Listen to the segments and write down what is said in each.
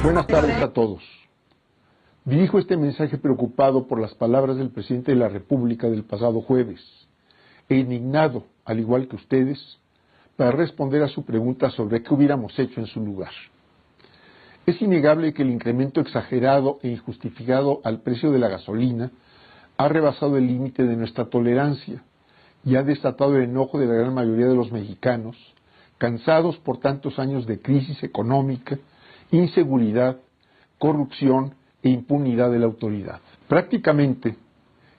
Buenas tardes a todos. Dirijo este mensaje preocupado por las palabras del presidente de la República del pasado jueves e indignado, al igual que ustedes, para responder a su pregunta sobre qué hubiéramos hecho en su lugar. Es innegable que el incremento exagerado e injustificado al precio de la gasolina ha rebasado el límite de nuestra tolerancia y ha desatado el enojo de la gran mayoría de los mexicanos, cansados por tantos años de crisis económica, inseguridad, corrupción e impunidad de la autoridad. Prácticamente,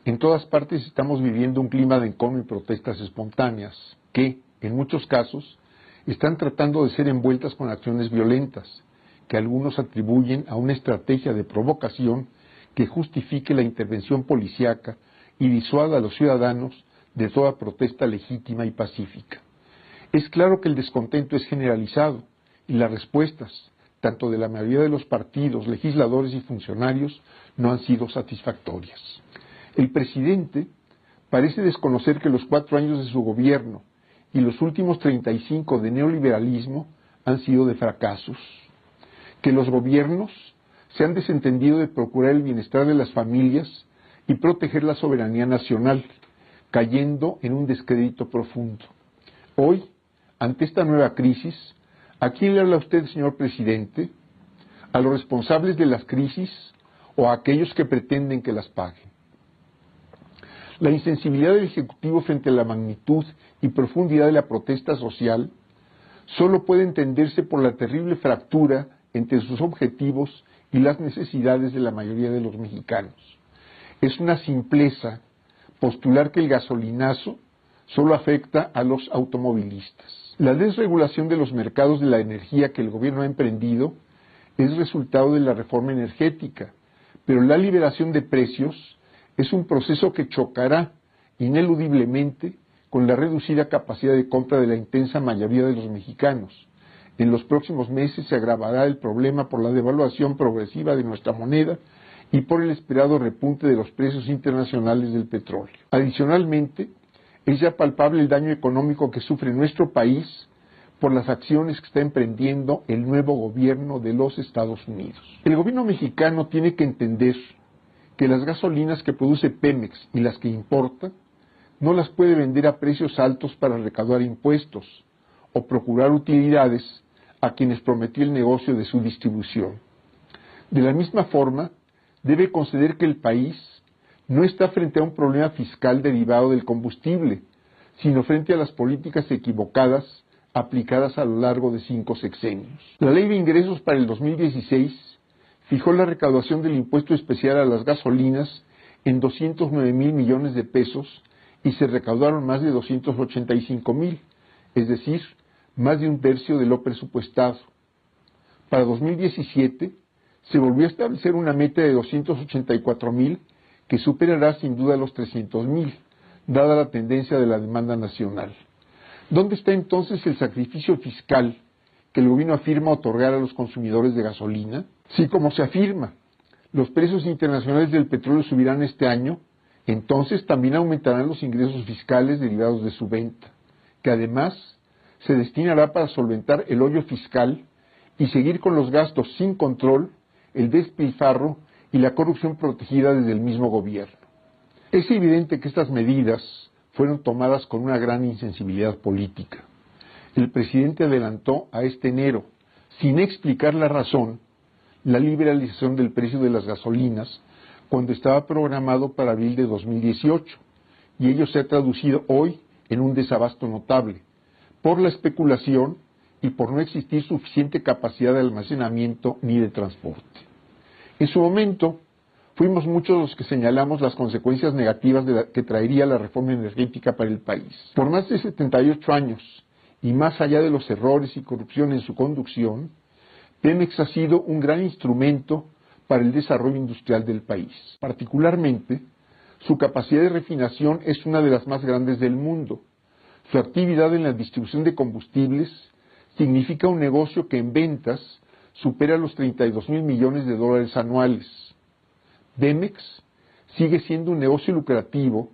en todas partes estamos viviendo un clima de encono y protestas espontáneas que, en muchos casos, están tratando de ser envueltas con acciones violentas, que algunos atribuyen a una estrategia de provocación que justifique la intervención policíaca y disuada a los ciudadanos de toda protesta legítima y pacífica. Es claro que el descontento es generalizado y las respuestas, tanto de la mayoría de los partidos, legisladores y funcionarios, no han sido satisfactorias. El presidente parece desconocer que los 4 años de su gobierno y los últimos 35 de neoliberalismo han sido de fracasos, que los gobiernos se han desentendido de procurar el bienestar de las familias y proteger la soberanía nacional, cayendo en un descrédito profundo. Hoy, ante esta nueva crisis, ¿a quién le habla usted, señor presidente? ¿A los responsables de las crisis o a aquellos que pretenden que las paguen? La insensibilidad del Ejecutivo frente a la magnitud y profundidad de la protesta social solo puede entenderse por la terrible fractura entre sus objetivos y las necesidades de la mayoría de los mexicanos. Es una simpleza postular que el gasolinazo solo afecta a los automovilistas. La desregulación de los mercados de la energía que el gobierno ha emprendido es resultado de la reforma energética, pero la liberación de precios es un proceso que chocará ineludiblemente con la reducida capacidad de compra de la intensa mayoría de los mexicanos. En los próximos meses se agravará el problema por la devaluación progresiva de nuestra moneda y por el esperado repunte de los precios internacionales del petróleo. Adicionalmente, es ya palpable el daño económico que sufre nuestro país por las acciones que está emprendiendo el nuevo gobierno de los Estados Unidos. El gobierno mexicano tiene que entender que las gasolinas que produce Pemex y las que importa no las puede vender a precios altos para recaudar impuestos o procurar utilidades a quienes prometió el negocio de su distribución. De la misma forma, debe conceder que el país no está frente a un problema fiscal derivado del combustible, sino frente a las políticas equivocadas aplicadas a lo largo de 5 sexenios. La Ley de Ingresos para el 2016 fijó la recaudación del impuesto especial a las gasolinas en 209,000 millones de pesos y se recaudaron más de 285,000, es decir, más de un tercio de lo presupuestado. Para 2017 se volvió a establecer una meta de 284,000 que superará sin duda los 300,000, dada la tendencia de la demanda nacional. ¿Dónde está entonces el sacrificio fiscal que el gobierno afirma otorgar a los consumidores de gasolina? Si, como se afirma, los precios internacionales del petróleo subirán este año, entonces también aumentarán los ingresos fiscales derivados de su venta, que además se destinará para solventar el hoyo fiscal y seguir con los gastos sin control, el despilfarro y la corrupción protegida desde el mismo gobierno. Es evidente que estas medidas fueron tomadas con una gran insensibilidad política. El presidente adelantó a este enero, sin explicar la razón, la liberalización del precio de las gasolinas cuando estaba programado para abril de 2018, y ello se ha traducido hoy en un desabasto notable, por la especulación y por no existir suficiente capacidad de almacenamiento ni de transporte. En su momento, fuimos muchos los que señalamos las consecuencias negativas que traería la reforma energética para el país. Por más de 78 años, y más allá de los errores y corrupción en su conducción, Pemex ha sido un gran instrumento para el desarrollo industrial del país. Particularmente, su capacidad de refinación es una de las más grandes del mundo. Su actividad en la distribución de combustibles significa un negocio que en ventas supera los 32,000 millones de dólares anuales. Pemex sigue siendo un negocio lucrativo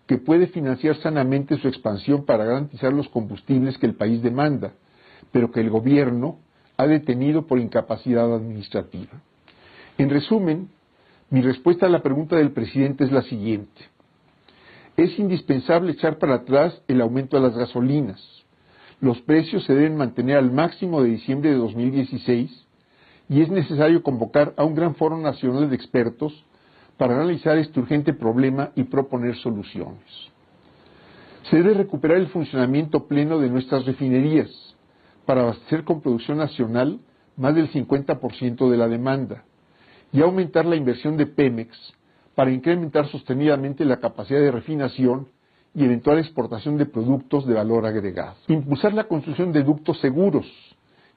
que puede financiar sanamente su expansión para garantizar los combustibles que el país demanda, pero que el gobierno ha detenido por incapacidad administrativa. En resumen, mi respuesta a la pregunta del presidente es la siguiente. Es indispensable echar para atrás el aumento de las gasolinas. Los precios se deben mantener al máximo de diciembre de 2016 y es necesario convocar a un gran foro nacional de expertos para analizar este urgente problema y proponer soluciones. Se debe recuperar el funcionamiento pleno de nuestras refinerías para abastecer con producción nacional más del 50% de la demanda y aumentar la inversión de Pemex para incrementar sostenidamente la capacidad de refinación y eventual exportación de productos de valor agregado. Impulsar la construcción de ductos seguros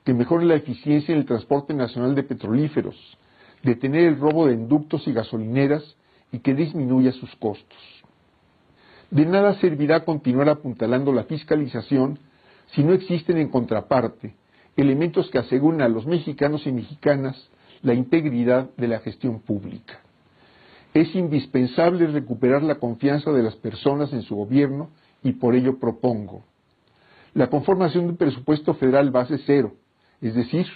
que mejoren la eficiencia en el transporte nacional de petrolíferos, detener el robo de ductos y gasolineras y que disminuya sus costos. De nada servirá continuar apuntalando la fiscalización si no existen en contraparte elementos que aseguren a los mexicanos y mexicanas la integridad de la gestión pública. Es indispensable recuperar la confianza de las personas en su gobierno y por ello propongo la conformación de un presupuesto federal base cero, es decir,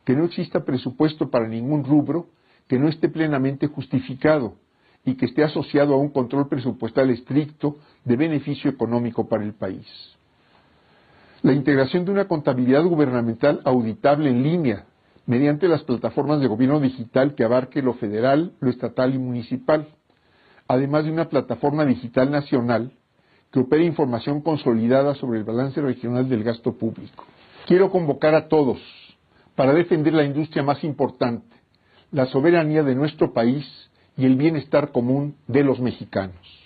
que no exista presupuesto para ningún rubro que no esté plenamente justificado y que esté asociado a un control presupuestal estricto de beneficio económico para el país. La integración de una contabilidad gubernamental auditable en línea mediante las plataformas de gobierno digital que abarque lo federal, lo estatal y municipal, además de una plataforma digital nacional que opere información consolidada sobre el balance regional del gasto público. Quiero convocar a todos para defender la industria más importante, la soberanía de nuestro país y el bienestar común de los mexicanos.